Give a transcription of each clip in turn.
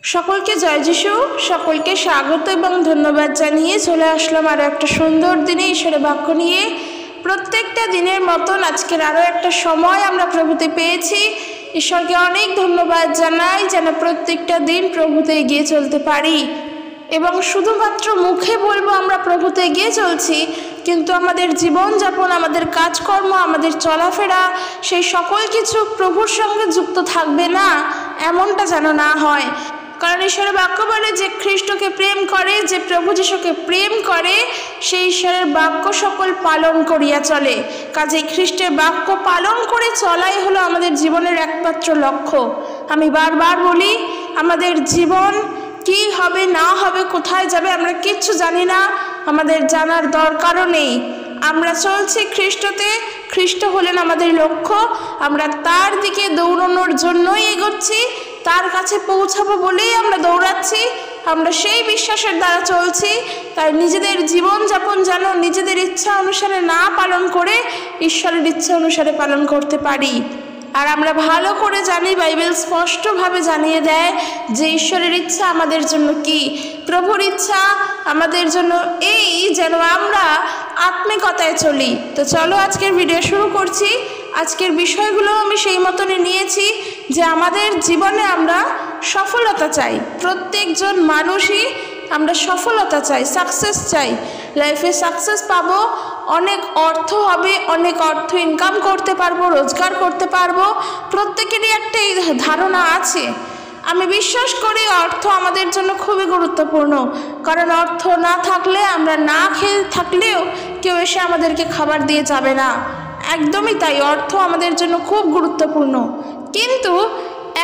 সকলকে জয় যিশু, সকলকে স্বাগত এবং ধন্যবাদ জানিয়ে চলে আসলাম আরও একটা সুন্দর দিনে ঈশ্বরের বাক্য নিয়ে। প্রত্যেকটা দিনের মতন আজকের আরও একটা সময় আমরা প্রভুতে পেয়েছি। ঈশ্বরকে অনেক ধন্যবাদ জানাই যেন প্রত্যেকটা দিন প্রভুতে এগিয়ে চলতে পারি এবং শুধুমাত্র মুখে বলবো আমরা প্রভুতে এগিয়ে চলছি, কিন্তু আমাদের জীবনযাপন, আমাদের কাজকর্ম, আমাদের চলাফেরা সেই সকল কিছু প্রভুর সঙ্গে যুক্ত থাকবে না, এমনটা যেন না হয়। কারণ ঈশ্বরের বাক্য বলে যে খ্রিস্টকে প্রেম করে, যে প্রভু যিশুকে প্রেম করে, সেই ঈশ্বরের বাক্য সকল পালন করিয়া চলে। কাজেই খ্রিস্টের বাক্য পালন করে চলাই হলো আমাদের জীবনের একমাত্র লক্ষ্য। আমি বারবার বলি, আমাদের জীবন কি হবে না হবে, কোথায় যাবে আমরা কিচ্ছু জানি না, আমাদের জানার দরকারও নেই। আমরা চলছি খ্রিস্টতে, খ্রিস্ট হলেন আমাদের লক্ষ্য। আমরা তার দিকে দৌড়ানোর জন্যই এগোচ্ছি, তার কাছে পৌঁছাবো বলেই আমরা দৌড়াচ্ছি, আমরা সেই বিশ্বাসের দ্বারা চলছি। তাই নিজেদের জীবনযাপন যেন নিজেদের ইচ্ছা অনুসারে না পালন করে ঈশ্বরের ইচ্ছা অনুসারে পালন করতে পারি। আর আমরা ভালো করে জানি, বাইবেল স্পষ্টভাবে জানিয়ে দেয় যে ঈশ্বরের ইচ্ছা আমাদের জন্য কি। প্রভুর ইচ্ছা আমাদের জন্য এই যেন আমরা আত্মিকতায় চলি। তো চলো আজকের ভিডিও শুরু করছি। আজকের বিষয়গুলো আমি সেই মতনই নিয়েছি যে আমাদের জীবনে আমরা সফলতা চাই। প্রত্যেকজন মানুষই আমরা সফলতা চাই, সাকসেস চাই, লাইফে সাকসেস পাবো, অনেক অর্থ হবে, অনেক অর্থ ইনকাম করতে পারবো, রোজগার করতে পারবো। প্রত্যেকেরই একটা এই ধারণা আছে। আমি বিশ্বাস করি অর্থ আমাদের জন্য খুবই গুরুত্বপূর্ণ, কারণ অর্থ না থাকলে, আমরা না খেয়ে থাকলেও কেউ এসে আমাদেরকে খাবার দিয়ে যাবে না। একদমই তাই, অর্থ আমাদের জন্য খুব গুরুত্বপূর্ণ। কিন্তু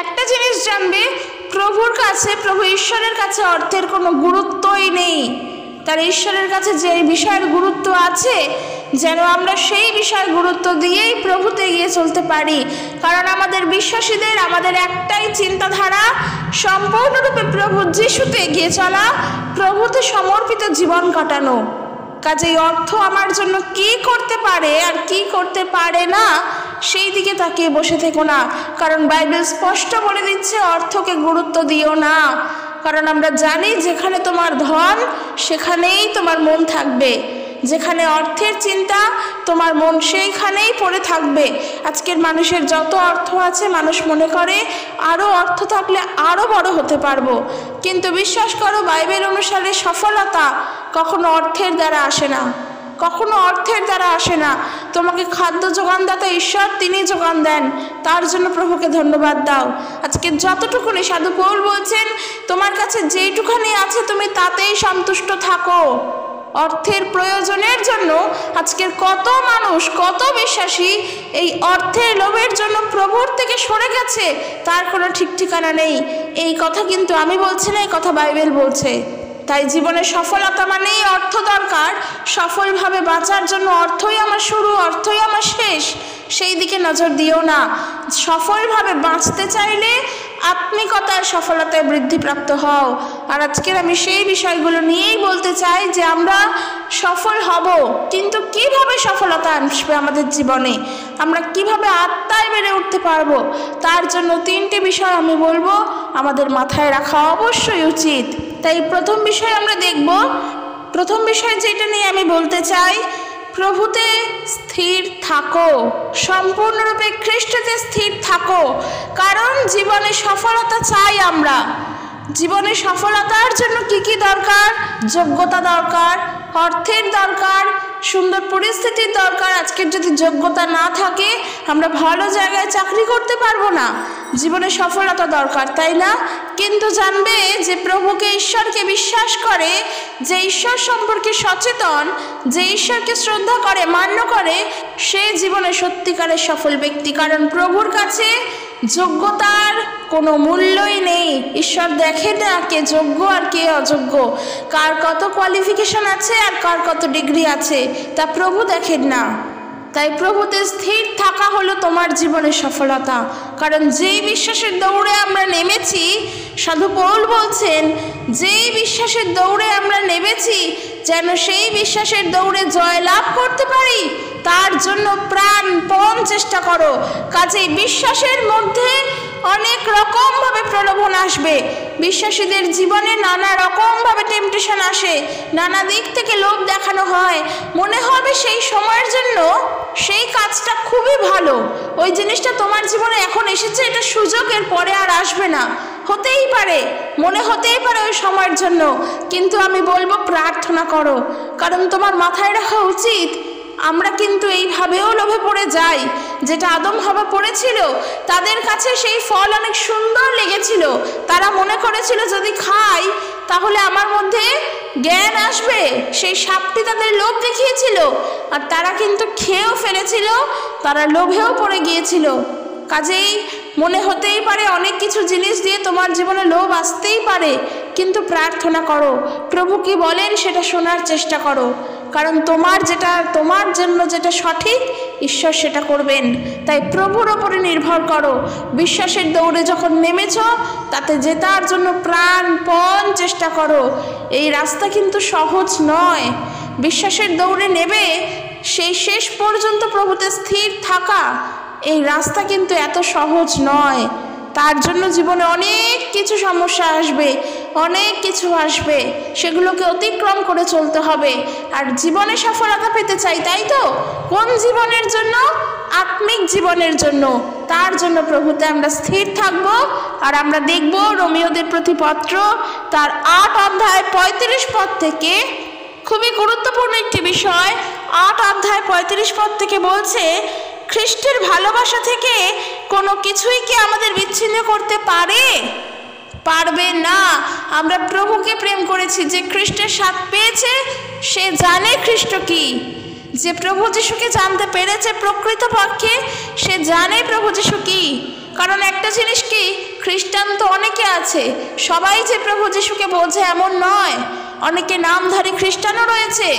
একটা জিনিস জানবে, প্রভুর কাছে, প্রভু ঈশ্বরের কাছে অর্থের কোনো গুরুত্বই নেই। তার ঈশ্বরের কাছে যে বিষয়ের গুরুত্ব আছে, যেন আমরা সেই বিষয়ের গুরুত্ব দিয়েই প্রভুতে এগিয়ে চলতে পারি। কারণ আমাদের বিশ্বাসীদের আমাদের একটাই চিন্তাধারা, সম্পূর্ণরূপে প্রভু যিশুতে এগিয়ে চলা, প্রভুতে সমর্পিত জীবন কাটানো। কাজেই অর্থ আমার জন্য কি করতে পারে আর কি করতে পারে না, সেই দিকে তাকিয়ে বসে থেকো না। কারণ বাইবেল স্পষ্ট বলে দিচ্ছে অর্থকে গুরুত্ব দিও না। কারণ আমরা জানি যেখানে তোমার ধন সেখানেই তোমার মন থাকবে। যেখানে অর্থের চিন্তা, তোমার মন সেইখানেই পড়ে থাকবে। আজকের মানুষের যত অর্থ আছে, মানুষ মনে করে আরও অর্থ থাকলে আরও বড় হতে পারবো। কিন্তু বিশ্বাস করো, বাইবেল অনুসারে সফলতা কখনো অর্থের দ্বারা আসে না, কখনো অর্থের দ্বারা আসে না। তোমাকে খাদ্য যোগানদাতা ঈশ্বর, তিনি যোগান দেন। তার জন্য প্রভুকে ধন্যবাদ দাও। আজকে যতটুকুনি, সাধু পৌল বলছেন, তোমার কাছে যেইটুখানি আছে তুমি তাতেই সন্তুষ্ট থাকো। অর্থের প্রয়োজনের জন্য আজকের কত মানুষ, কত বিশ্বাসী এই অর্থের লোভের জন্য প্রভুর থেকে সরে গেছে, তার কোনো ঠিক ঠিকানা নেই। এই কথা কিন্তু আমি বলছি না, এই কথা বাইবেল বলছে। তাই জীবনে সফলতা মানেই অর্থ দরকার। সফলভাবে বাঁচার জন্য অর্থই আমার শুরু, অর্থই আমার শেষ, সেই দিকে নজর দিও না। সফলভাবে বাঁচতে চাইলে আত্মিকতার সফলতায় বৃদ্ধিপ্রাপ্ত হও। আর আজকের আমি সেই বিষয়গুলো নিয়েই বলতে চাই যে আমরা সফল হব, কিন্তু কিভাবে সফলতা আসবে আমাদের জীবনে, আমরা কিভাবে আত্মায় বেড়ে উঠতে পারবো, তার জন্য তিনটে বিষয় আমি বলবো আমাদের মাথায় রাখা অবশ্যই উচিত। তাই প্রথম বিষয় আমরা দেখব। প্রথম বিষয় যেটা নিয়ে আমি বলতে চাই, প্রভুতে স্থির থাকো, সম্পূর্ণরূপে খ্রিস্টতে স্থির থাকো। কারণ জীবনে সফলতা চাই আমরা। জীবনে সফলতার জন্য কি কি দরকার? যোগ্যতা দরকার, অর্থের দরকার, সুন্দর পরিস্থিতির দরকার। আজকের যদি যোগ্যতা না থাকে, আমরা ভালো জায়গায় চাকরি করতে পারবো না। জীবনে সফলতা দরকার, তাই না? কিন্তু জানবে যে প্রভুকে, ঈশ্বরকে বিশ্বাস করে, যে ঈশ্বর সম্পর্কে সচেতন, যে ঈশ্বরকে শ্রদ্ধা করে, মান্য করে, সে জীবনে সত্যিকারের সফল ব্যক্তি। কারণ প্রভুর কাছে যোগ্যতার কোনো মূল্যই নেই। ঈশ্বর দেখে না কে যোগ্য আর কে অযোগ্য, কার কত কোয়ালিফিকেশন আছে আর কার কত ডিগ্রি আছে, তা প্রভু দেখেন না। তাই প্রভুতে স্থির থাকা হলো তোমার জীবনের সফলতা। কারণ যেই বিশ্বাসের দৌড়ে আমরা নেমেছি, সাধু পৌল বলছেন, যেই বিশ্বাসের দৌড়ে আমরা নেমেছি, যেন সেই বিশ্বাসের দৌড়ে জয় লাভ করতে পারি, তার জন্য প্রাণপণ চেষ্টা করো। কাজেই বিশ্বাসের মধ্যে অনেক রকমভাবে প্রলোভন আসবে, বিশ্বাসীদের জীবনে নানা রকমভাবে টেম্পটেশন আসে, নানা দিক থেকে লোভ দেখানো হয়। মনে হবে সেই সময়ের জন্য সেই কাজটা খুবই ভালো, ওই জিনিসটা তোমার জীবনে এখন এসেছে, এটা সুযোগ, এর পরে আর আসবে না। হতেই পারে, মনে হতেই পারে ওই সময়ের জন্য, কিন্তু আমি বলবো প্রার্থনা করো। কারণ তোমার মাথায় রাখা উচিত, আমরা কিন্তু এইভাবেও লোভে পড়ে যাই। যেটা আদম হাওয়া পড়েছিল, তাদের কাছে সেই ফল অনেক সুন্দর লেগেছিল। তারা মনে করেছিল যদি খাই তাহলে আমার মধ্যে জ্ঞান আসবে। সেই সাপটি তাদের লোভ দেখিয়েছিল, আর তারা কিন্তু খেয়েও ফেলেছিল, তারা লোভেও পড়ে গিয়েছিল। কাজেই মনে হতেই পারে অনেক কিছু জিনিস দিয়ে তোমার জীবনে লোভ আসতেই পারে, কিন্তু প্রার্থনা করো, প্রভু কি বলেন সেটা শোনার চেষ্টা করো। কারণ তোমার জন্য যেটা সঠিক, ঈশ্বর সেটা করবেন। তাই প্রভুর ওপরে নির্ভর করো। বিশ্বাসের দৌড়ে যখন নেমেছ, তাতে জেতার জন্য প্রাণপণ চেষ্টা করো। এই রাস্তা কিন্তু সহজ নয়। বিশ্বাসের দৌড়ে নেবে সেই শেষ পর্যন্ত প্রভুতে স্থির থাকা, এই রাস্তা কিন্তু এত সহজ নয়। তার জন্য জীবনে অনেক কিছু সমস্যা আসবে, অনেক কিছু আসবে, সেগুলোকে অতিক্রম করে চলতে হবে। আর জীবনে সফলতা পেতে চাই, তাই তো? কোন জীবনের জন্য? আত্মিক জীবনের জন্য। তার জন্য প্রভুতে আমরা স্থির থাকব। আর আমরা দেখব রোমীয়দের প্রতি পত্র তার 8 অধ্যায় 35 পদ থেকে, খুবই গুরুত্বপূর্ণ একটি বিষয়। 8 অধ্যায় 35 পদ থেকে বলছে, খ্রিস্টের ভালোবাসা থেকে কোনো কিছুই কি আমাদের বিচ্ছিন্ন করতে পারবে না। আমরা প্রভুকে প্রেম করেছি। যে খ্রিস্টের স্বাদ পেয়েছে সে জানে খ্রিস্ট কি। যে প্রভু যিশুকে জানতে পেরেছে প্রকৃতপক্ষে, সে জানে প্রভু যিশু কি। কারণ একটা জিনিস কি, খ্রিস্টান তো অনেকে আছে, সবাই যে প্রভু যিশুকে বোঝে এমন নয়। অনেকে নামধারী খ্রিস্টানও রয়েছে,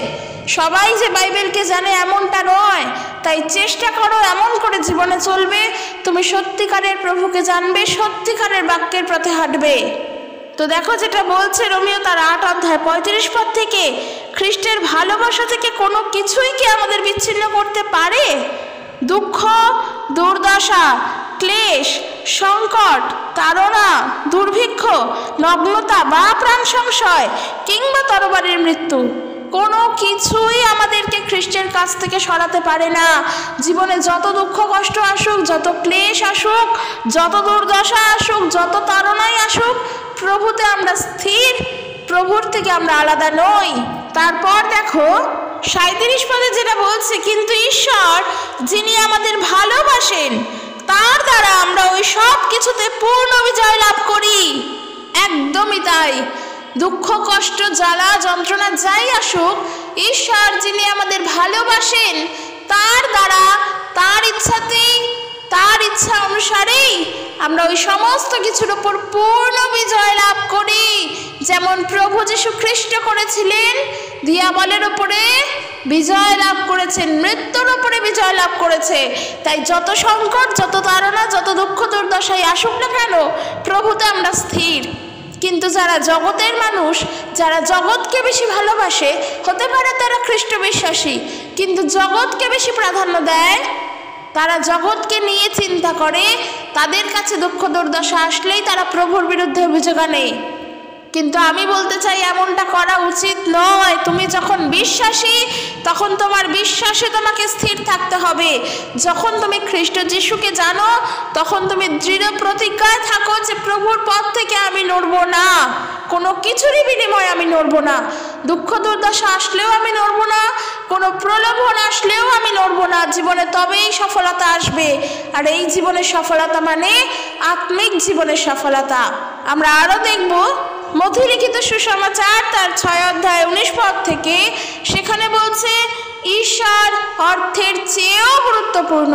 সবাই যে বাইবেলকে জানে এমনটা নয়। তাই চেষ্টা করো এমন করে জীবনে চলবে, তুমি সত্যিকারের প্রভুকে জানবে, সত্যিকারের বাক্যের পথে হাঁটবে। তো দেখো যেটা বলছে রোমীয় তার 8 অধ্যায় 35 পদ থেকে, খ্রিস্টের ভালোবাসা থেকে কোনো কিছুই কি আমাদের বিচ্ছিন্ন করতে পারে? দুঃখ, দুর্দশা, ক্লেশ, সংকট, তাড়না, দুর্ভিক্ষ, নগ্নতা বা প্রাণ সংশয় কিংবা তরবারির মৃত্যু, কোনো কিছুই আমাদেরকে খ্রিস্টের কাছ থেকে সরাতে পারে না। জীবনে যত দুঃখ কষ্ট আসুক, যত ক্লেশ আসুক, যত দুর্দশা আসুক, যত তাড়নাই আসুক, প্রভুতে আমরা স্থির, প্রভুর থেকে আমরা আলাদা নই। তারপর দেখো 37 পদে যেটা বলছে, কিন্তু ঈশ্বর যিনি আমাদের ভালোবাসেন, তার দ্বারা আমরা ওই সব কিছুতে পূর্ণ বিজয় লাভ করি। একদমই তাই। দুঃখ কষ্ট জ্বালা যন্ত্রণা যাই আসুক, ঈশ্বর যিনি আমাদের ভালোবাসেন, তার দ্বারা, তার ইচ্ছাতেই, তার ইচ্ছা অনুসারেই আমরা ওই সমস্ত কিছুর উপর পূর্ণ বিজয় লাভ করি। যেমন প্রভু যীশু খ্রিস্ট করেছিলেন, দিয়াবলের উপরে বিজয় লাভ করেছেন, মৃত্যুর উপরে বিজয় লাভ করেছে। তাই যত সংকট, যত তাড়না, যত দুঃখ দুর্দশাই আসুক না কেন, প্রভুতে আমরা স্থির। কিন্তু যারা জগতের মানুষ, যারা জগৎকে বেশি ভালোবাসে, হতে পারে তারা খ্রিস্ট বিশ্বাসী, কিন্তু জগৎকে বেশি প্রাধান্য দেয়, তারা জগৎকে নিয়ে চিন্তা করে, তাদের কাছে দুঃখ দুর্দশা আসলেই তারা প্রভুর বিরুদ্ধে অভিযোগ আনে। কিন্তু আমি বলতে চাই এমনটা করা উচিত নয়। তুমি যখন বিশ্বাসী, তখন তোমার বিশ্বাসে তোমাকে স্থির থাকতে হবে। যখন তুমি খ্রিস্ট যিশুকে জানো, তখন তুমি দৃঢ় প্রতিজ্ঞায় থাকো যে প্রভুর পথ থেকে আমি নড়ব না, কোনো কিছুরই বিনিময়ে আমি নড়ব না। দুঃখ দুর্দশা আসলেও আমি নড়ব না, কোনো প্রলোভন আসলেও আমি নড়ব না। জীবনে তবেই সফলতা আসবে। আর এই জীবনের সফলতা মানে আত্মিক জীবনের সফলতা। আমরা আরও দেখব মথি লিখিত সুসমাচার তার 6 অধ্যায় 19 পদ থেকে, সেখানে বলছে ঈশ্বর অর্থের চেয়েও গুরুত্বপূর্ণ।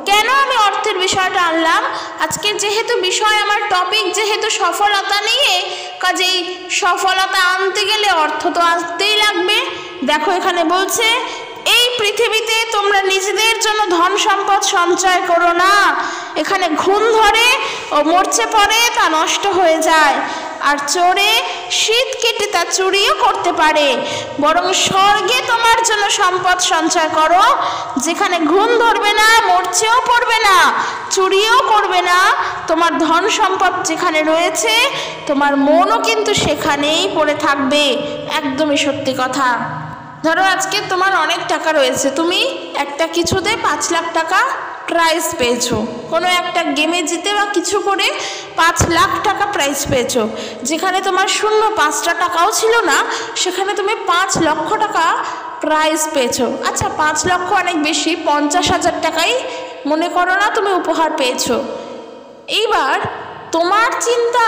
কেন আমি অর্থের বিষয়টা আনলাম? আজকের যেহেতু বিষয়, আমার টপিক যেহেতু সফলতা নিয়ে, কাজেই সফলতা আনতে গেলে অর্থ তো আসতেই লাগবে। দেখো এখানে বলছে, এই পৃথিবীতে তোমরা নিজেদের জন্য ধন সম্পদ সঞ্চয় করো না, এখানে ঘুণ ধরে ও মরচে পড়ে, তা নষ্ট হয়ে যায়। আর চোরে শীত কেটে তা চুরিও করতে পারে। বরং স্বর্গে তোমার জন্য সম্পদ সঞ্চয় করো, যেখানে ঘুণ ধরবে না, মরচেও পড়বে না, চুরিও করবে না। তোমার ধন সম্পদ যেখানে রয়েছে তোমার মনও কিন্তু সেখানেই পড়ে থাকবে। একদমই সত্যি কথা। ধরো আজকে তোমার অনেক টাকা রয়েছে, তুমি একটা কিছুতে 5 লাখ টাকা প্রাইজ পেয়েছো, কোনো একটা গেমে জিতে বা কিছু করে 5 লাখ টাকা প্রাইজ পেয়েছো। যেখানে তোমার শূন্য 5টা টাকাও ছিল না, সেখানে তুমি 5 লক্ষ টাকা প্রাইজ পেয়েছো। আচ্ছা 5 লক্ষ অনেক বেশি, 50,000 টাকাই মনে করো না তুমি উপহার পেয়েছো। এইবার তোমার চিন্তা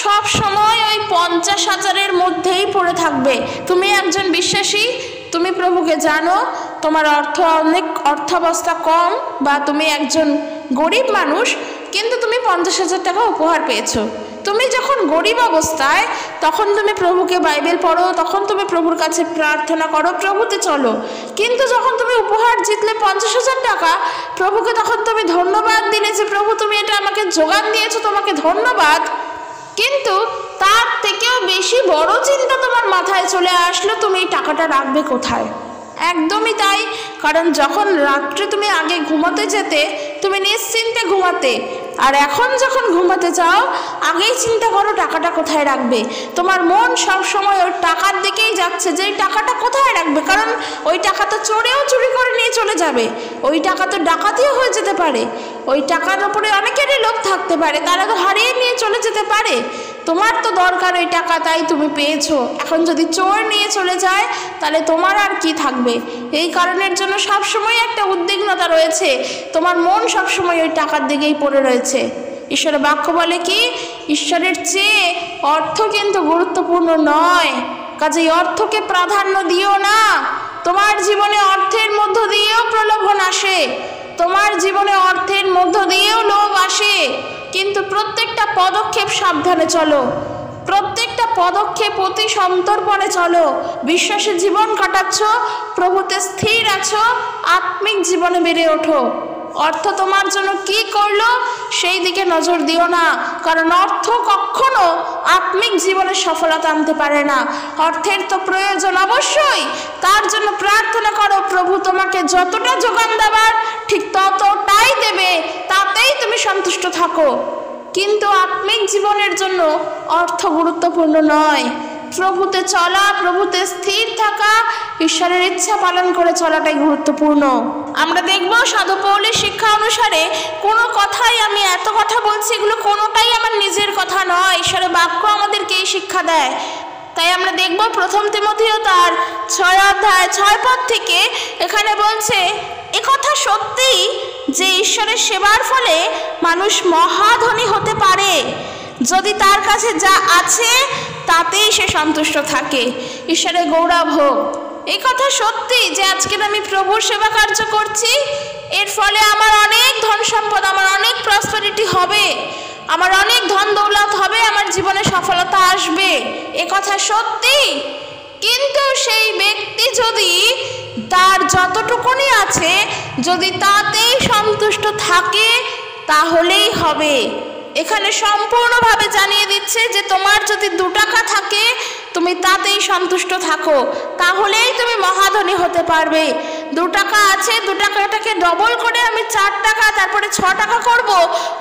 সব সময় ওই 50,000-এর মধ্যেই পড়ে থাকবে। তুমি একজন বিশ্বাসী, তুমি প্রভুকে জানো, তোমার অর্থাবস্থা কম বা তুমি একজন গরিব মানুষ, কিন্তু তুমি 50,000 টাকা উপহার পেয়েছো। তুমি যখন গরিব অবস্থায় তখন তুমি প্রভুকে বাইবেল পড়ো, তখন তুমি প্রভুর কাছে প্রার্থনা করো, প্রভুতে চলো। কিন্তু যখন তুমি উপহার জিতলে 50,000 টাকা, প্রভুকে তখন তুমি ধন্যবাদ দিলে যে প্রভু তুমি এটা আমাকে যোগান দিয়েছো, তোমাকে ধন্যবাদ। কিন্তু তার থেকেও বেশি বড় চিন্তা তোমার মাথায় চলে আসলো, তুমি এই টাকাটা রাখবে কোথায়। একদমই তাই। কারণ যখন রাত্রে তুমি আগে ঘুমাতে যেতে তুমি নিশ্চিন্তে ঘুমাতে, আর এখন যখন ঘুমাতে চাও আগেই চিন্তা করো টাকাটা কোথায় রাখবে। তোমার মন সব সময় ওই টাকার দিকেই যাচ্ছে যে এই টাকাটা কোথায় রাখবে। কারণ ওই টাকা তো চোরেও চুরি করে নিয়ে চলে যাবে, ওই টাকা তো ডাকাতিও হয়ে যেতে পারে, ওই টাকার উপরে অনেকেরই লোভ থাকতে পারে, তারা তো হারিয়ে নিয়ে চলে যেতে পারে। তোমার তো দরকার ওই টাকা, তাই তুমি পেয়েছো। এখন যদি চোর নিয়ে চলে যায় তাহলে তোমার আর কি থাকবে। এই কারণের জন্য সবসময় একটা উদ্বিগ্নতা রয়েছে, তোমার মন সবসময় ওই টাকার দিকেই পড়ে রয়েছে। ঈশ্বরের বাক্য বলে কি, ঈশ্বরের চেয়ে অর্থ কিন্তু গুরুত্বপূর্ণ নয়, কাজেই অর্থকে প্রাধান্য দিও না। তোমার জীবনে অর্থের মধ্য দিয়েও প্রলোভন আসে, তোমার জীবনে অর্থের মধ্য দিয়েও লোভ আসে, কিন্তু প্রত্যেকটা পদক্ষেপ সাবধানে চলো, প্রত্যেকটা পদক্ষেপ অতি সন্তর্পণে চলো। বিশ্বাসে জীবন কাটাচ্ছ, প্রভুতে স্থির আছো, আত্মিক জীবনে বেড়ে ওঠো। অর্থ তোমার জন্য কি করলো সেই দিকে নজর দিও না, কারণ অর্থ কখনো আত্মিক জীবনে সফলতা আনতে পারে না। অর্থের তো প্রয়োজন অবশ্যই, তার জন্য প্রার্থনা করো প্রভু তোমাকে যতটা যোগান দেবার ঠিক ততটাই দেবে, তাতেই তুমি সন্তুষ্ট থাকো। কিন্তু আত্মিক জীবনের জন্য অর্থ গুরুত্বপূর্ণ নয়। প্রভুতে চলা, প্রভুতে স্থির থাকা, ঈশ্বরের ইচ্ছা পালন করে চলাটাই গুরুত্বপূর্ণ। আমরা দেখব সাধু পৌলের শিক্ষা অনুসারে কোনো কথাই, আমি এত কথা বলছি এগুলো কোনোটাই আমার নিজের কথা নয়, ঈশ্বরের বাক্য আমাদেরকে এই শিক্ষা দেয়। তাই আমরা দেখব 1 তিমথিও তার 6 অধ্যায় 6 পদ থেকে এখানে বলছে, একথা সত্যি যে ঈশ্বরের সেবার ফলে মানুষ মহাধনী হতে পারে যদি তার কাছে যা আছে তাতেই সে সন্তুষ্ট থাকে। ঈশ্বরের গৌরব হোক। এই কথা সত্যি যে আজকে আমি প্রভুর সেবা কার্য করছি, এর ফলে আমার অনেক ধন সম্পদ, আমার অনেক প্রসপারিটি হবে, আমার অনেক ধন দৌলত হবে, আমার জীবনে সফলতা আসবে, এ কথা সত্যি। কিন্তু সেই ব্যক্তি যদি তার যতটুকুনি আছে যদি তাতেই সন্তুষ্ট থাকে তাহলেই হবে। এখানে সম্পূর্ণভাবে জানিয়ে দিচ্ছে যে তোমার যদি 2 টাকা থাকে তুমি তাতেই সন্তুষ্ট থাকো, তাহলেই তুমি মহাধনী হতে পারবে। 2 টাকা আছে, 2 টাকাটাকে ডবল করে আমি 4 টাকা তারপরে 6 টাকা করব,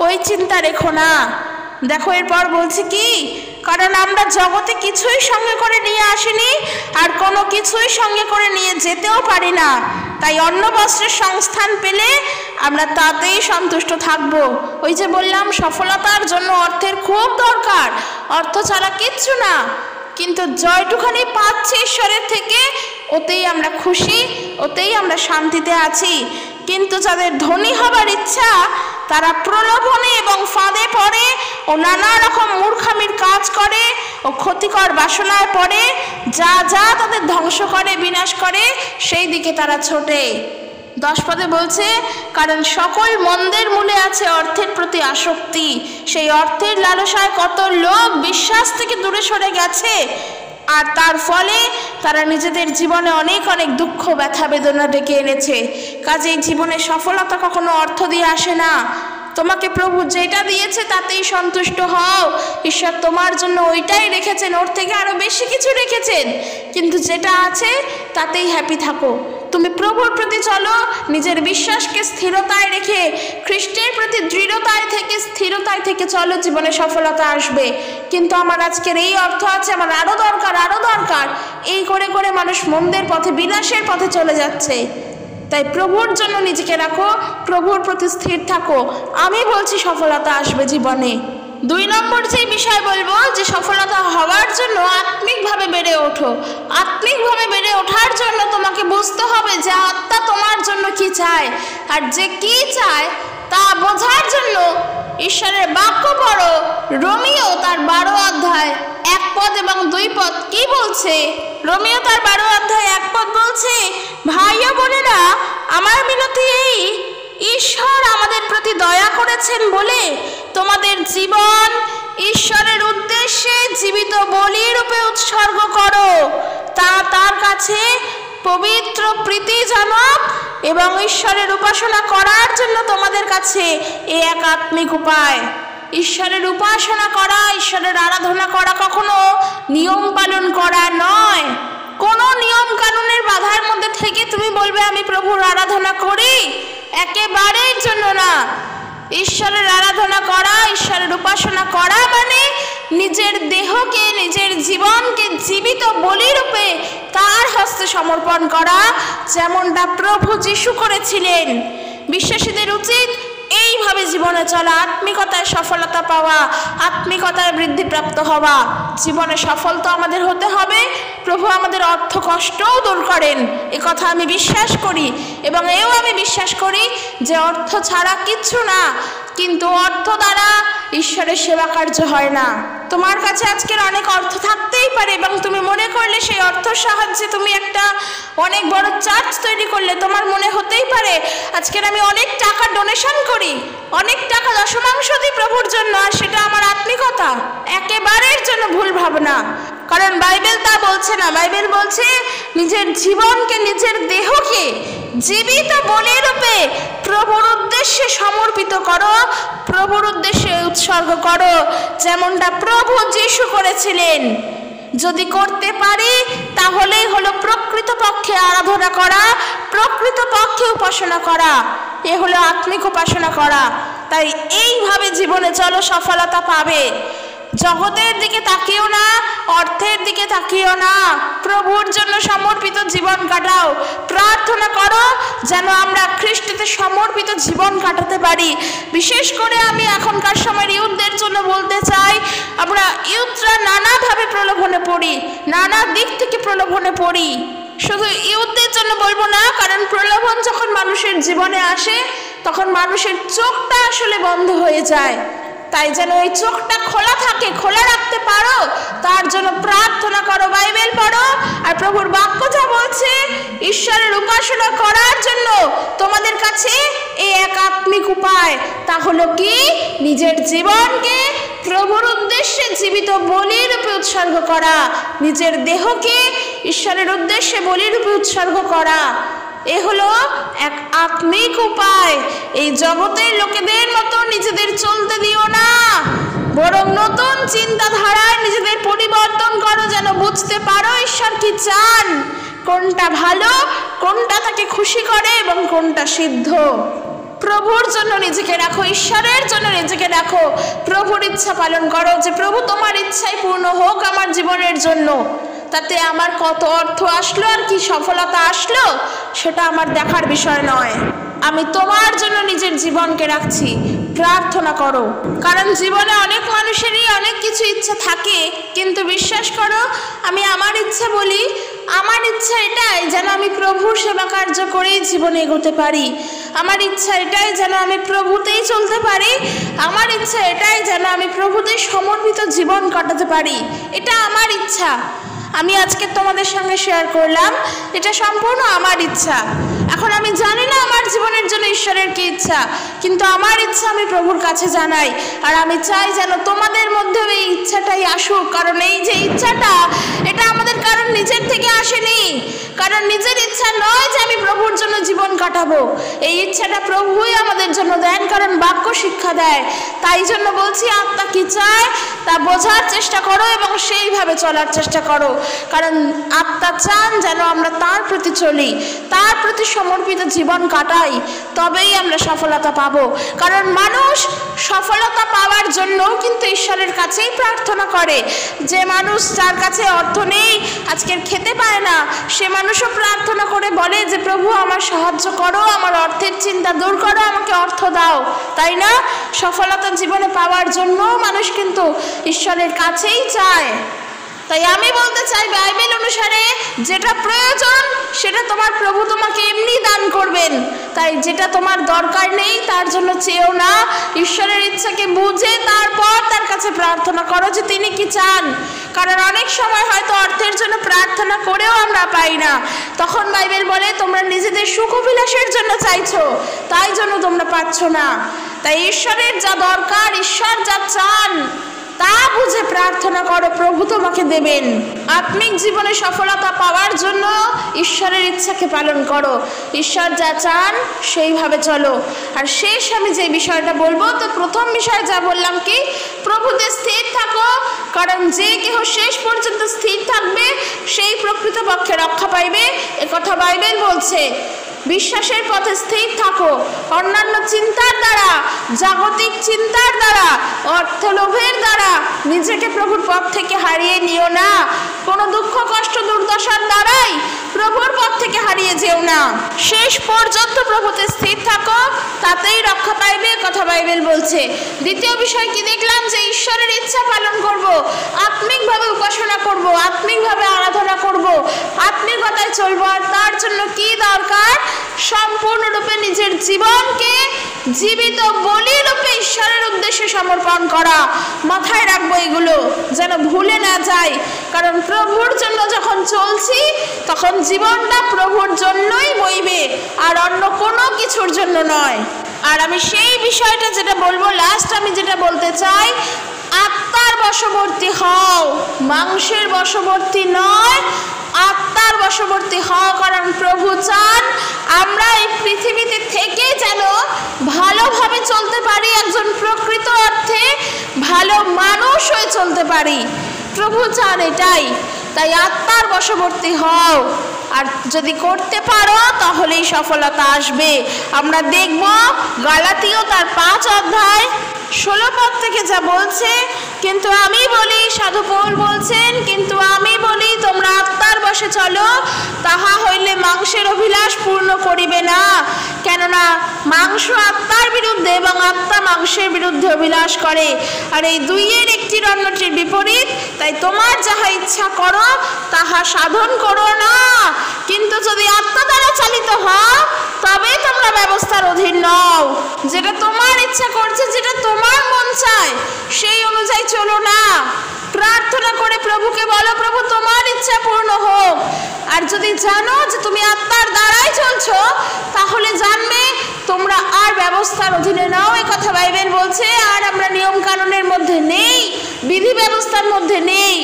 ওই চিন্তা রেখো না। দেখো এরপর বলছি কি, কারণ আমরা জগতে কিছুই সঙ্গে করে নিয়ে আসিনি, আর কোনো কিছুই সঙ্গে করে নিয়ে যেতেও পারি না। তাই অন্য বস্ত্রের সংস্থান পেলে আমরা তাতেই সন্তুষ্ট থাকব। ওই যে বললাম সফলতার জন্য অর্থের খুব দরকার, অর্থ ছাড়া কিচ্ছু না, কিন্তু জয়টুখানি পাচ্ছি ঈশ্বরের থেকে ওতেই আমরা খুশি, ওতেই আমরা শান্তিতে আছি। কিন্তু যাদের ধনী হবার ইচ্ছা তারা প্রলোভনে এবং ফাঁদে পড়ে ও নানা রকম মূর্খামির কাজ করে ও ক্ষতিকর বাসনায় পড়ে, যা যা তাদের ধ্বংস করে, বিনাশ করে, সেই দিকে তারা ছোটে। 10 পদে বলছে, কারণ সকল মন্দের মূলে আছে অর্থের প্রতি আসক্তি, সেই অর্থের লালসায় কত লোক বিশ্বাস থেকে দূরে সরে গেছে, আর তার ফলে তারা নিজেদের জীবনে অনেক অনেক দুঃখ ব্যথা বেদনা ডেকে এনেছে। কাজেই জীবনে সফলতা কখনো অর্থ দিয়ে আসে না। তোমাকে প্রভু যেটা দিয়েছে তাতেই সন্তুষ্ট হও। ঈশ্বর তোমার জন্য ওইটাই রেখেছেন, ওর থেকে আরো বেশি কিছু রেখেছেন, কিন্তু যেটা আছে তাতেই হ্যাপি থাকো। তুমি প্রভুর প্রতি চলো, নিজের বিশ্বাসকে স্থিরতায় রেখে খ্রিস্টের প্রতি স্থিরতায় থেকে চলো, জীবনে সফলতা আসবে। কিন্তু আমার আজকের এই অর্থ আছে, আমার আরো দরকার, এই করে করে মানুষ মন্দের পথে, বিলাসের পথে চলে যাচ্ছে। তাই প্রভুর জন্য নিজেকে রাখো, প্রভুর প্রতি স্থির থাকো, আমি বলছি সফলতা আসবে জীবনে। 2 নম্বর যে বিষয় বলবো, যে সফলতা হওয়ার জন্য আত্মিকভাবে বেড়ে ওঠো। আত্মিকভাবে বেড়ে ওঠার জন্য তোমাকে বুঝতে হবে যে আত্মা তোমার জন্য কি চায়, আর যে কি চায় তা বোঝার জন্য ঈশ্বরের বাক্য পড়ো। রোমিও তার 12 অধ্যায় 1 পদ এবং 2 পদ কি বলছে? রোমিও তার 12 অধ্যায় 1 পদ বলছে, ভাই ও বোনেরা, আমার মিনতি এই, ঈশ্বর আমাদের প্রতি দয়া করেছেন বলে তোমাদের জীবন ঈশ্বরের উদ্দেশ্যে জীবিত বলিরূপে উৎসর্গ করো। তা তার কাছে পবিত্র প্রীতিজনক এবং ঈশ্বরের উপাসনা করার জন্য তোমাদের কাছে এই এক আত্মিক উপায়। ঈশ্বরের উপাসনা করা, ঈশ্বরের আরাধনা করা কখনো নিয়ম পালন করা নয়। কোনো নিয়ম কানুনের বাধার মধ্যে থেকে তুমি বলবে আমি প্রভুর আরাধনা করি, একেবারের জন্য না। ঈশ্বরের আরাধনা করা, ঈশ্বরের উপাসনা করা মানে নিজের দেহকে, নিজের জীবনকে জীবিত বলিরূপে তার হস্তে সমর্পণ করা, যেমনটা প্রভু যিশু করেছিলেন। বিশ্বাসীদের উচিত এইভাবে জীবনে চলা, আত্মিকতায় সফলতা পাওয়া, আত্মিকতায় বৃদ্ধিপ্রাপ্ত হওয়া। জীবনে সফল তো আমাদের হতে হবে। প্রভু আমাদের অর্থ কষ্টও দূর করেন, এ কথা আমি বিশ্বাস করি, এবং এও আমি বিশ্বাস করি যে অর্থ ছাড়া কিচ্ছু না, কিন্তু অর্থ দ্বারা ঈশ্বরের সেবা কার্য হয় না। তোমার কাছে আজকের অনেক অর্থ থাকতেই পারে এবং তুমি মনে করলে সেই অর্থের সাহায্যে তুমি একটা অনেক বড় চার্চ তৈরি করলে, তোমার মনে হতেই পারে আজকের আমি অনেক টাকা ডোনেশন করি, অনেক টাকা দশমাংশ দিই প্রভুর জন্য, আর সেটা আমার আত্মিকতা। একেবারের জন্য ভুল ভাবনা, কারণ বাইবেল তা বলছে না। বাইবেল বলছে নিজের জীবনকে, নিজের দেহকে জীবিত বলিরূপে প্রভুর উদ্দেশ্যে সমর্পিত করো, প্রভুর উদ্দেশ্যে উৎসর্গ করো, যেমনটা প্রভু যিশু করেছিলেন। যদি করতে পারি তাহলেই হলো প্রকৃতপক্ষে আরাধনা করা, প্রকৃতপক্ষে উপাসনা করা, এ হলো আত্মিক উপাসনা করা। তাই এইভাবে জীবনে চলো, সফলতা পাবে। জগতের দিকে তাকিও না, অর্থের দিকে তাকিও না, প্রভুর জন্য সমর্পিত জীবন কাটাও। প্রার্থনা করো যেন আমরা খ্রিস্টতে সমর্পিত জীবন কাটাতে পারি। বিশেষ করে আমি এখনকার সময়ের ইউথদের জন্য বলতে চাই, আমরা ইউথরা নানাভাবে প্রলোভনে পড়ি, নানা দিক থেকে প্রলোভনে পড়ি। শুধু ইউথদের জন্য বলবো না, কারণ প্রলোভন যখন মানুষের জীবনে আসে তখন মানুষের চোখটা আসলে বন্ধ হয়ে যায়। তাই যেন ওই চোখটা খোলা থাকে, খোলা রাখতে পারো, তার জন্য প্রার্থনা করো, বাইবেল পড়ো। আর প্রভুর বাক্য যা বলছে, ঈশ্বরের উপাসনা করার জন্য তোমাদের কাছে এই এক আত্মিক উপায়, তা হলো কি? নিজের জীবনকে প্রভুর উদ্দেশ্যে জীবিত বলিরূপে উৎসর্গ করা, নিজের দেহকে ঈশ্বরের উদ্দেশ্যে বলিরূপে উৎসর্গ করা। এ হলো এক আত্মিক উপায়। এই জগতের লোকেদের মতো নিজেদের চলতে দিও না, বরং নতুন চিন্তাধারায় নিজেদের পরিবর্তন করো, যেন বুঝতে পারো ঈশ্বর কি চান, কোনটা ভালো, কোনটা তাকে খুশি করে এবং কোনটা সিদ্ধ। প্রভুর জন্য নিজেকে রাখো, ঈশ্বরের জন্য নিজেকে রাখো, প্রভুর ইচ্ছা পালন করো, যে প্রভু তোমার ইচ্ছাই পূর্ণ হোক আমার জীবনের জন্য। তাতে আমার কত অর্থ আসলো আর কি সফলতা আসলো সেটা আমার দেখার বিষয় নয়। আমি তোমার জন্য নিজের জীবনকে রাখছি। প্রার্থনা করো, কারণ জীবনে অনেক মানুষেরই অনেক কিছু ইচ্ছা থাকে, কিন্তু বিশ্বাস করো, আমি আমার ইচ্ছা বলি, আমার ইচ্ছা এটাই যেন আমি প্রভুর সেবা কার্য করেই জীবনে এগোতে পারি। আমার ইচ্ছা এটাই যেন আমি প্রভুতেই চলতে পারি। আমার ইচ্ছা এটাই যেন আমি প্রভুতেই সমর্পিত জীবন কাটাতে পারি। এটা আমার ইচ্ছা। আমি আজকে তোমাদের সঙ্গে শেয়ার করলাম, এটা সম্পূর্ণ আমার ইচ্ছা। এখন আমি জানি না আমার জীবনের জন্য ঈশ্বরের কি ইচ্ছা, কিন্তু আমার ইচ্ছা আমি প্রভুর কাছে জানাই। আর আমি চাই যেন তোমাদের মধ্যেও এই ইচ্ছাটাই আসুক, কারণ এই যে ইচ্ছাটা, এটা আমাদের কারণ নিজের থেকে আসেনি, কারণ নিজের ইচ্ছা নয় যে আমি প্রভুর জন্য জীবন কাটাবো। এই ইচ্ছাটা প্রভুই আমাদের জন্য দেন, কারণ বাক্য শিক্ষা দেয়। তাই জন্য বলছি, আত্মা কি চায় তা বোঝার চেষ্টা করো এবং সেইভাবে চলার চেষ্টা করো, কারণ আত্মা চান যেন আমরা তার প্রতি চলি, তার প্রতি সমর্পিত জীবন কাটাই, তবেই আমরা সফলতা পাবো। কারণ মানুষ সফলতা পাওয়ার জন্য কিন্তু ঈশ্বরের কাছেই প্রার্থনা করে। যে মানুষ, যার কাছে অর্থ নেই, আজকের খেতে পায় না, সে মানুষও প্রার্থনা করে বলে যে প্রভু আমার সাহায্য করো, আমার অর্থের চিন্তা দূর করো, আমাকে অর্থ দাও, তাই না? সফলতা জীবনে পাওয়ার জন্য মানুষ কিন্তু ঈশ্বরের কাছেই চায়। তাই আমি বলতে চাই, বাইবেল অনুসারে যেটা প্রয়োজন সেটা তোমার প্রভু তোমাকে এমনি দান করবেন। তাই যেটা তোমার দরকার নেই তার জন্য চেয়েও না, ঈশ্বরের ইচ্ছাকে বুঝে তারপর তার কাছে প্রার্থনা করো যে তিনি কি চান। কারণ অনেক সময় হয়তো অর্থের জন্য প্রার্থনা করেও আমরা পাই না, তখন বাইবেল বলে তোমরা নিজেদের সুখ অভিলাষের জন্য চাইছো, তাই জন্য তোমরা পাচ্ছ না। তাই ঈশ্বরের যা দরকার, ঈশ্বর যা চান তা বুঝে প্রার্থনা করো, প্রভু তোমাকে দেবেন। আত্মিক জীবনে সফলতা পাওয়ার জন্য ঈশ্বরের ইচ্ছাকে পালন করো, ঈশ্বর যা চান সেইভাবে চলো। আর শেষ আমি যে বিষয়টা বলবো, তো প্রথম বিষয় যা বললাম কি, প্রভুতে স্থির থাকো, কারণ যে কেহ শেষ পর্যন্ত স্থির থাকবে সেই প্রকৃতপক্ষে রক্ষা পাইবে, একথা বাইবেল বলছে। বিশ্বাসের পথে স্থির থাকো, অন্যান্য চিন্তার দ্বারা, জাগতিক চিন্তার দ্বারা, অর্থলোভের দ্বারা নিজেকে প্রভুর পথ থেকে হারিয়ে নিও না। কোনো দুঃখ কষ্ট দুর্দশার দ্বারাই প্রভুর পথ থেকে হারিয়ে যেও না। শেষ পর্যন্ত প্রভুতে স্থির থাকো, তাতেই রক্ষা পাইবে, কথা বাইবেল বলছে। দ্বিতীয় বিষয় কি দেখলাম, যে ঈশ্বরের ইচ্ছা পালন করব, আত্মিকভাবে উপাসনা করব, আত্মিকভাবে আরাধনা করব, আত্মিকতায় চলবো। আর তার জন্য কি দরকার? সম্পূর্ণরূপে নিজের জীবনকে জীবিত বলি রূপে ঈশ্বরের উদ্দেশ্যে সমর্পণ করা। মাথায় রাখবো এগুলো, যেন ভুলে না যাই, কারণ প্রভুর জন্য যখন চলছি তখন জীবনটা প্রভুর জন্যই বইবে, আর অন্য কোনো কিছুর জন্য নয়। আর আমি সেই বিষয়টা যেটা বলবো, লাস্ট আমি যেটা বলতে চাই, আত্মার বশবর্তী হও, মাংসের বশবর্তী নয়, আত্মার বশবর্তী হও। কারণ প্রভু চান আমরা এই পৃথিবীতে থেকে যেন ভালোভাবে চলতে পারি, একজন প্রকৃত অর্থে ভালো মানুষ হয়ে চলতে পারি। প্রভু চান এটাই। তাই আত্মার বশবর্তী হও, আর যদি করতে পারো তাহলেই সফলতা আসবে। আমরা দেখব গালাতীয় তার 5 অধ্যায় 16 পদ থেকে যা বলছে, কিন্তু আমি বলি, সাধু পৌল বলছেন, কিন্তু আমি বলি তোমরা আত্মার বশে চলো, তাহা হইলে মাংসের অভিলাষ পূর্ণ করিবে না। কেননা মাংস আত্মার বিরুদ্ধে এবং আত্মা মাংসের বিরুদ্ধে অভিলাষ করে, আর এই দুইয়ের একটির অন্যটির বিপরীত। তাই তোমার যাহা ইচ্ছা করো তাহা সাধন করো না, কিন্তু যদি আত্মা দ্বারা চালিত হও তবে তোমরা ব্যবস্থার অধীন নও। যেটা তোমার ইচ্ছা করছে, যেটা তোমার মন চায়, সেই অনুযায়ী চলো না। প্রার্থনা করে প্রভুকে বলো, প্রভু তোমার ইচ্ছা পূর্ণ হোক। আর যদি জানো যে তুমি আত্মার দ্বারাই চলছো, তাহলে জানবে তোমরা আর ব্যবস্থার অধীনে নাও, এ কথা বাইবেল বলছে। আর আমরা নিয়ম কানুনের মধ্যে নেই, বিধি ব্যবস্থার মধ্যে নেই।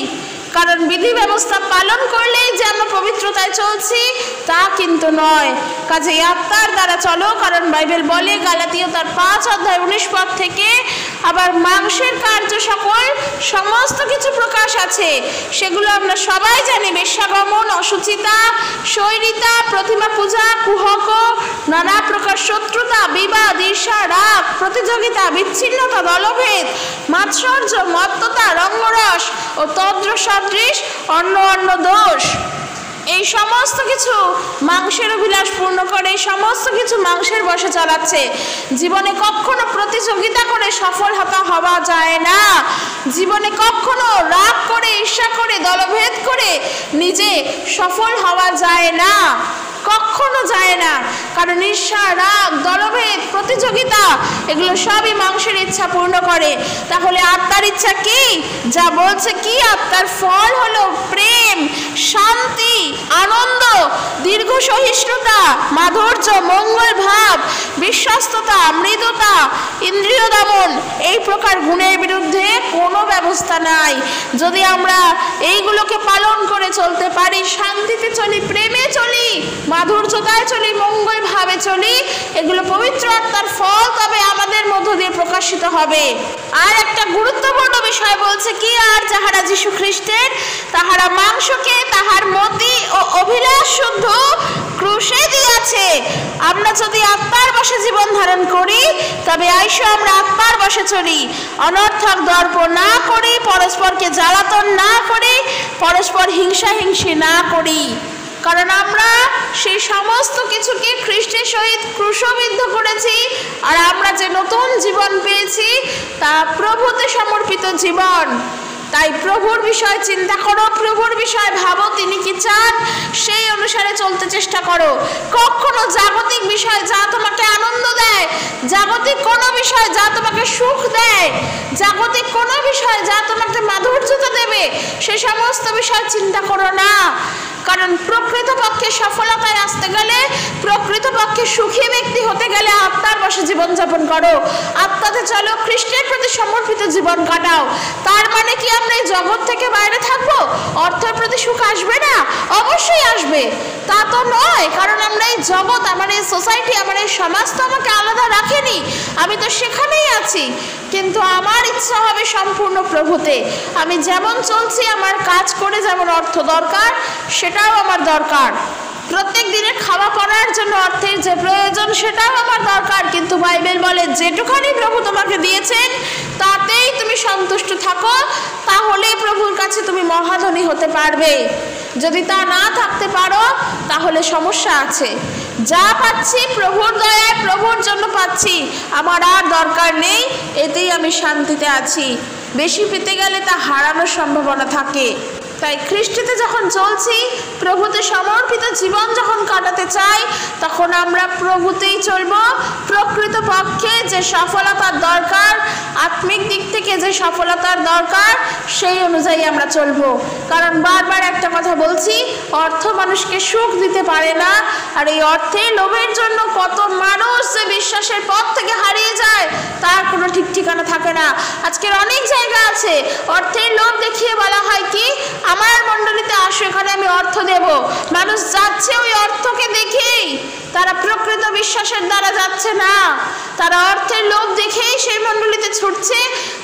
কারণ বিধি ব্যবস্থা পালন করলেই যে আমরা পবিত্রতায় চলছি তা কিন্তু নয়। কাজেই আত্মার দ্বারা চলো, কারণ বাইবেল বলে গালাতীয় তার 5 অধ্যায় 19 পদ থেকে, আবার মাংসের কার্য সকল সমস্ত কিছু প্রকাশ আছে, সেগুলো আমরা সবাই জানি। বেশ্যাগমন, অসুচিতা, শৈরিতা, প্রতিমা পূজা, কুহক, নানা প্রকার শত্রুতা, বিবাদ, ঈর্ষা, রাগ, প্রতিযোগিতা, বিচ্ছিন্নতা, দলভেদ, মাৎসর্য, মত্ততা, রঙ্গরস ও তদ্রসদৃশ অন্য অন্য দোষ। এই সমস্ত কিছু মাংসের অভিলাষ পূর্ণ করে, এই সমস্ত কিছু মাংসের বশে চালাচ্ছে। জীবনে কখনো প্রতিযোগিতা করে সফল হওয়া যায় না। জীবনে কখনো রাগ করে, ঈর্ষা করে, দলভেদ করে নিজে সফল হওয়া যায় না। কখনো যায় না। কারণ ঈর্ষা, রাগ, দলভেদ, প্রতিযোগিতা এগুলো সবই মাংসের ইচ্ছা পূর্ণ করে। তাহলে আত্মার ইচ্ছা কি? যা বলছে কি? আত্মার ফল হলো প্রেম, শান্তি, আনন্দ, দীর্ঘ সহিষ্ণুতা, মাধুর্য, মঙ্গল ভাব, বিশ্বস্ততা, মৃদুতা, ইন্দ্রিয় দমন। এই প্রকার গুণের বিরুদ্ধে কোনো ব্যবস্থা নাই। যদি আমরা এইগুলোকে পালন করে চলতে পারি, শান্তিতে চলি, প্রেমে চলি, মাধুর্যতায় চলি, মঙ্গল ভাবে চলি, এগুলো পবিত্র আত্মার ফল তবে আমাদের মধ্য দিয়ে প্রকাশিত হবে। আর একটা গুরুত্বপূর্ণ বিষয় বলছে কি? আর যাহারা যীশু খ্রিস্টের, তাহারা মাংসকে তাহার মতি ও অভিলাষ শুদ্ধ ক্রুশে দিয়াছে। আমরা যদি আত্মার বশে জীবন ধারণ করি, তবে আইসো আমরা আত্মার বশে চলি, অনর্থক দর্প না করি, পরস্পরকে জ্বালাতন না করি, পরস্পর হিংসাহিংসি না করি। কারণ আমরা সেই সমস্ত কিছুকে খ্রিস্টের সহিত ক্রুশবিদ্ধ করেছি। আর আমরা যে নতুন জীবন পেয়েছি তা প্রভুতে সমর্পিত জীবন। তাই প্রভুর বিষয় চিন্তা করো, প্রভুর বিষয় ভাবো, তিনি কি চান সেই অনুসারে চলতে চেষ্টা করো। কখনো জাগতিক বিষয় যা তোমাকে আনন্দ দেয়, জাগতিক কোনো বিষয় যা তোমাকে সুখ দেয়, জাগতিক কোনো বিষয় যা তোমাকে মাধুর্যতা দেবে, সে সমস্ত বিষয় চিন্তা করো না। কারণ প্রকৃতপক্ষে সফলতায় আসতে গেলে, প্রকৃতপক্ষে সুখী ব্যক্তি হতে গেলে আত্মার বশে জীবনযাপন করো, আত্মাতে চলো, খ্রিস্টের প্রতি সমর্পিত জীবন কাটাও। তার মানে কি আমরা এই জগৎ থেকে বাইরে থাকবো? অর্থের প্রতি সুখ আসবে না? অবশ্যই আসবে, তা তো নয়। কারণ আমরা এই জগৎ, আমার এই সোসাইটি, আমার এই সমাজ তো আমাকে আলাদা রাখেনি, আমি তো সেখানেই আছি। কিন্তু আমার ইচ্ছা হবে সম্পূর্ণ প্রভুতে। আমি যেমন চলছি, আমার কাজ করে যেমন অর্থ দরকার সেটাও আমার দরকার, প্রত্যেক দিনের খাওয়া পড়ার জন্য অর্থের যে প্রয়োজন সেটাও আমার দরকার। কিন্তু বাইবেল বলে যেটুখানি প্রভু তোমাকে দিয়েছেন তাতেই তুমি সন্তুষ্ট থাকো, তাহলেই প্রভুর কাছে তুমি মহাধনী হতে পারবে। যদি তা না থাকতে পারো তাহলে সমস্যা আছে। যা পাচ্ছি প্রভুর দয়ায়, প্রভুর জন্য পাচ্ছি, আমার আর দরকার নেই, এতেই আমি শান্তিতে আছি। বেশি পেতে গেলে তা হারানোর সম্ভাবনা থাকে। তাই খ্রিস্টতে যখন চলছি, প্রভুতে সমর্পিত জীবন যখন কাটাতে চাই, তখন আমরা প্রভুতেই চলব। প্রকৃতপক্ষে যে সফলতার দরকার, আত্মিক দিক থেকে যে সফলতার দরকার, সেই অনুযায়ী আমরা চলব। কারণ বারবার একটা কথা বলছি, অর্থ মানুষকে সুখ দিতে পারে না। আর এই অর্থের লোভের জন্য কত মানুষ যে বিশ্বাসের পথ থেকে হারিয়ে যায় তার কোনো ঠিক ঠিকানা থাকে না। আজকের অনেক জায়গা আছে অর্থের লোভ দেখিয়ে বলা হয় কি, আমার মণ্ডলীতে আসো, এখানে আমি অর্থ দেব। মানুষ যাচ্ছে ওই অর্থকে দেখেই, তারা প্রকৃত বিশ্বাসের দ্বারা যাচ্ছে না, তারা অর্থের লোভ দেখেই সেই মণ্ডলীতে ছুটছে,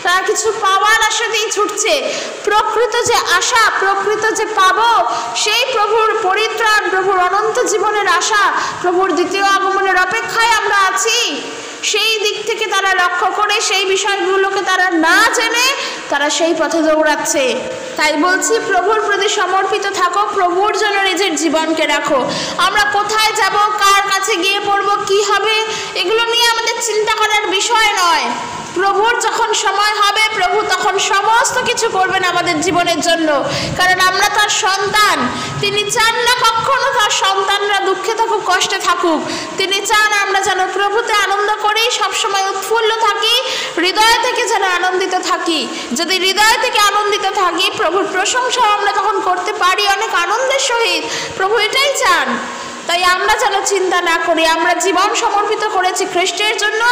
তারা কিছু পাওয়ার আশাতেই ছুটছে। প্রকৃত যে আশা, প্রকৃত যে পাবো, সেই প্রভুর পরিত্রাণ, প্রভুর অনন্ত জীবনের আশা, প্রভুর দ্বিতীয় আগমনের অপেক্ষায় আমরা আছি। সেই দিক থেকে তারা লক্ষ্য করে সেই বিষয়গুলোকে তারা না জেনে তারা সেই পথে দৌড়াচ্ছে। তাই বলছি, প্রভুর প্রতি সমর্পিত থাকো, প্রভুর জন্য নিজের জীবনকে রাখো। আমরা কোথায় যাব, কার কাছে গিয়ে পড়বো, কি হবে, এগুলো নিয়ে আমাদের চিন্তা করার বিষয় নয়। প্রভুর যখন সময় হবে, প্রভু তখন সমস্ত কিছু করবেন আমাদের জীবনের জন্য। কারণ আমরা তার সন্তান। তিনি চান না কখনো তার সন্তানরা দুঃখে থাকুক, কষ্টে থাকুক। তিনি চান আমরা যেন প্রভুতে আনন্দ করি, সবসময় উৎফুল্ল থাকি, হৃদয় থেকে যেন আনন্দিত থাকি। যদি হৃদয় থেকে আনন্দিত থাকি, প্রভুর প্রশংসা আমরা তখন করতে পারি অনেক আনন্দের সহিত। প্রভু এটাই চান। তাই আমরা যেন চিন্তা না করি, আমরা জীবন সমর্পিত করেছি খ্রিস্টের জন্য,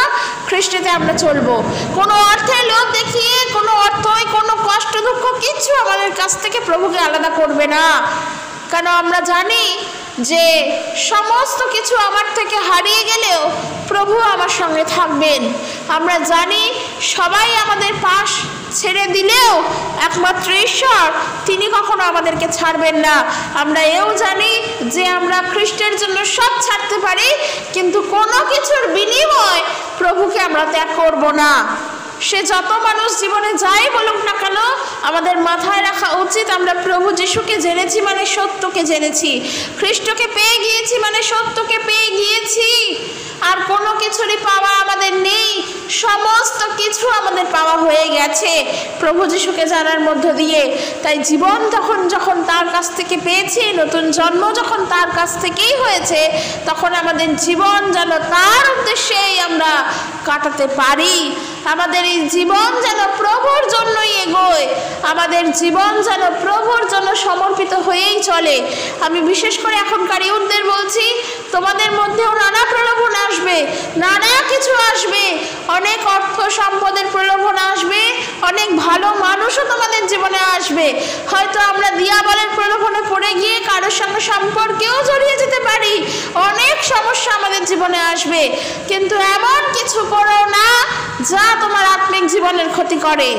খ্রিস্টেতে আমরা চলবো। কোনো অর্থের লোভ দেখিয়ে, কোনো অর্থই, কোনো কষ্ট, দুঃখ কিচ্ছু আমাদের কাছ থেকে প্রভুকে আলাদা করবে না। কেন আমরা জানি যে সমস্ত কিছু আমার থেকে হারিয়ে গেলেও প্রভু আমার সঙ্গে থাকবেন। আমরা জানি সবাই আমাদের পাশ ছেড়ে দিলেও একমাত্র ঈশ্বর, তিনি কখনো আমাদেরকে ছাড়বেন না। আমরা এও জানি যে আমরা খ্রিস্টের জন্য সব ছাড়তে পারি, কিন্তু কোনো কিছুর বিনিময় প্রভুকে আমরা ত্যাগ করব না। সে যত মানুষ জীবনে যাই বলুক না কেন, আমাদের মাথায় রাখা উচিত আমরা প্রভু যিশুকে জেনেছি মানে সত্যকে জেনেছি। খ্রিস্টকে পেয়ে গিয়েছি মানে সত্যকে পেয়ে গিয়েছি, আর কোনো কিছুরই পাওয়া আমাদের নেই, সমস্ত কিছু আমাদের পাওয়া হয়ে গেছে প্রভু যিশুকে জানার মধ্য দিয়ে। তাই জীবন যখন তার কাছ থেকে পেয়েছি, নতুন জন্ম যখন তার কাছ থেকেই হয়েছে, তখন আমাদের জীবন যেন তার উদ্দেশ্যেই আমরা কাটাতে পারি। আমাদের এই জীবন যেন প্রভুর জন্যই এগোয়, আমাদের জীবন যেন প্রভুর জন্য সমর্পিত হয়েই চলে। আমি বিশেষ করে এখনকার ইউথদের বলছি, তোমাদের মধ্যেও নানা প্রলোভন আসবে, নানা কিছু আসবে, অনেক অর্থ সম্পদের প্রলোভন আসবে, অনেক ভালো মানুষও তোমাদের জীবনে আসবে। হয়তো আমরা দিয়াবলের প্রলোভনে পড়ে গিয়ে কারোর সঙ্গে সম্পর্কেও জড়িয়ে যেতে পারি, অনেক সমস্যা আমাদের জীবনে আসবে, কিন্তু এমন কিছু করো না যা তোমার আত্মিক জীবনের ক্ষতি করে।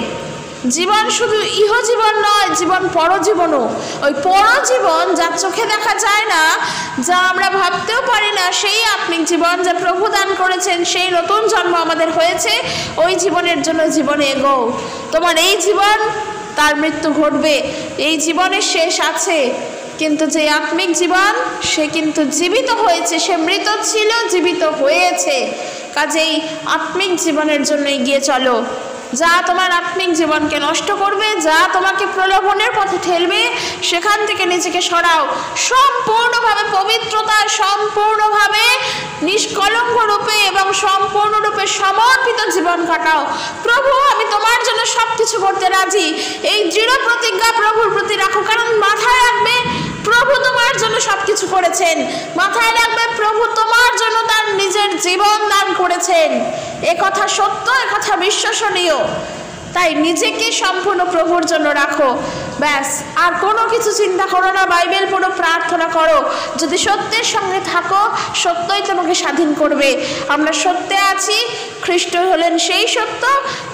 জীবন শুধু ইহজীবন নয়, জীবন পরজীবনও। ওই পরজীবন যা চোখে দেখা যায় না, যা আমরা ভাবতেও পারি না, সেই আত্মিক জীবন যা প্রভু দান করেছেন, সেই নতুন জন্ম আমাদের হয়েছে, ওই জীবনের জন্য জীবনে এগোও। তোমার এই জীবন, তার মৃত্যু ঘটবে, এই জীবনের শেষ আছে, কিন্তু যে আত্মিক জীবন সে কিন্তু জীবিত হয়েছে, সে মৃত ছিল, জীবিত হয়েছে। কাজেই আত্মিক জীবনের জন্য এগিয়ে চলো। যা তোমার আত্মিক জীবনকে নষ্ট করবে, যা তোমাকে প্রলোভনের পথে ঠেলবে, সেখান থেকে নিজেকে সরাও। সম্পূর্ণভাবে পবিত্রতার, সম্পূর্ণভাবে নিষ্কলঙ্ক রূপে এবং সম্পূর্ণরূপে সমর্পিত জীবন কাটাও। প্রভু, আমি তোমার জন্য সব কিছু করতে রাজি, এই দৃঢ় প্রতিজ্ঞা প্রভুর প্রতি রাখো। কারণ মাথায় রাখবে, প্রভু তোমার জন্য সব কিছু করেছেন। মাথায় রাখবে, প্রভু তোমার জন্য তার নিজের জীবন দান করেছেন। একথা সত্য, একথা বিশ্বসনীয়। তাই নিজেকে সম্পূর্ণ প্রভুর জন্য রাখো, ব্যাস। আর কোনো কিছু চিন্তা করো না, বাইবেল পড়ো, প্রার্থনা করো। যদি সত্যের সঙ্গে থাকো, সত্যই তোমাকে স্বাধীন করবে। আমরা সত্যে আছি, খ্রিস্ট হলেন সেই সত্য,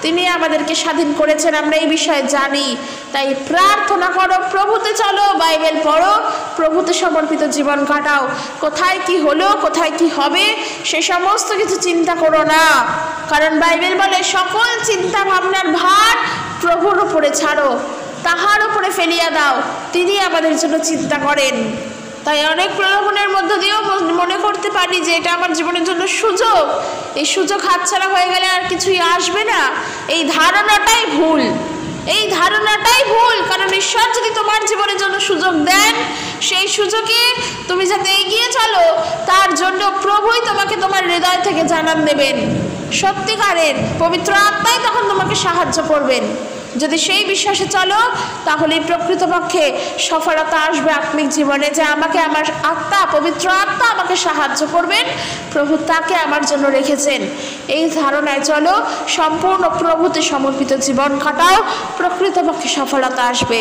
তিনি আমাদেরকে স্বাধীন করেছেন, আমরা এই বিষয়ে জানি। তাই প্রার্থনা করো, প্রভুতে চলো, বাইবেল পড়ো, প্রভুতে সমর্পিত জীবন কাটাও। কোথায় কি হলো, কোথায় কি হবে, সে সমস্ত কিছু চিন্তা করো না। কারণ বাইবেল বলে, সকল চিন্তা ভাবনার ভার প্রভুর উপরে ছাড়ো, তাহার উপরে ফেলিয়া দাও, তিনি আমাদের জন্য চিন্তা করেন। তাই অনেক প্রলোভনের মধ্য দিয়েও মনে করতে পারি যে এটা আমার জীবনের জন্য সুযোগ, এই সুযোগ হাতছাড়া হয়ে গেলে আর কিছুই আসবে না। এই ধারণাটাই ভুল, এই ধারণাটাই ভুল। কারণ ঈশ্বর যদি তোমার জীবনের জন্য সুযোগ দেন, সেই সুযোগে তুমি যাতে এগিয়ে চলো, তার জন্য প্রভুই তোমাকে তোমার হৃদয় থেকে জানান দেবেন। সত্যিকারের পবিত্র আত্মাই তখন তোমাকে সাহায্য করবেন। যদি সেই বিশ্বাসে চলো, তাহলে প্রকৃতপক্ষে সফলতা আসবে আত্মিক জীবনে, যে আমাকে আমার আত্মা, পবিত্র আত্মা আমাকে সাহায্য করবেন, প্রভু তাকে আমার জন্য রেখেছেন। এই ধারণায় চলো, সম্পূর্ণ প্রভুতে সমর্পিত জীবন কাটাও, প্রকৃতপক্ষে সফলতা আসবে।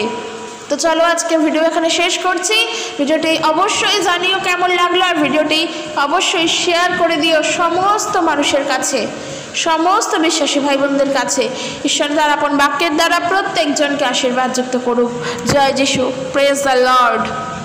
তো চলো, আজকে ভিডিও এখানে শেষ করছি। ভিডিওটি অবশ্যই জানিও কেমন লাগলো, আর ভিডিওটি অবশ্যই শেয়ার করে দিও সমস্ত মানুষের কাছে, সমস্ত বিশ্বাসী ভাই বোনদের কাছে। ঈশ্বর তার আপন বাক্যের দ্বারা প্রত্যেকজনকে আশীর্বাদ যুক্ত করুক। জয় যিশু, প্রেজ দ্য লর্ড।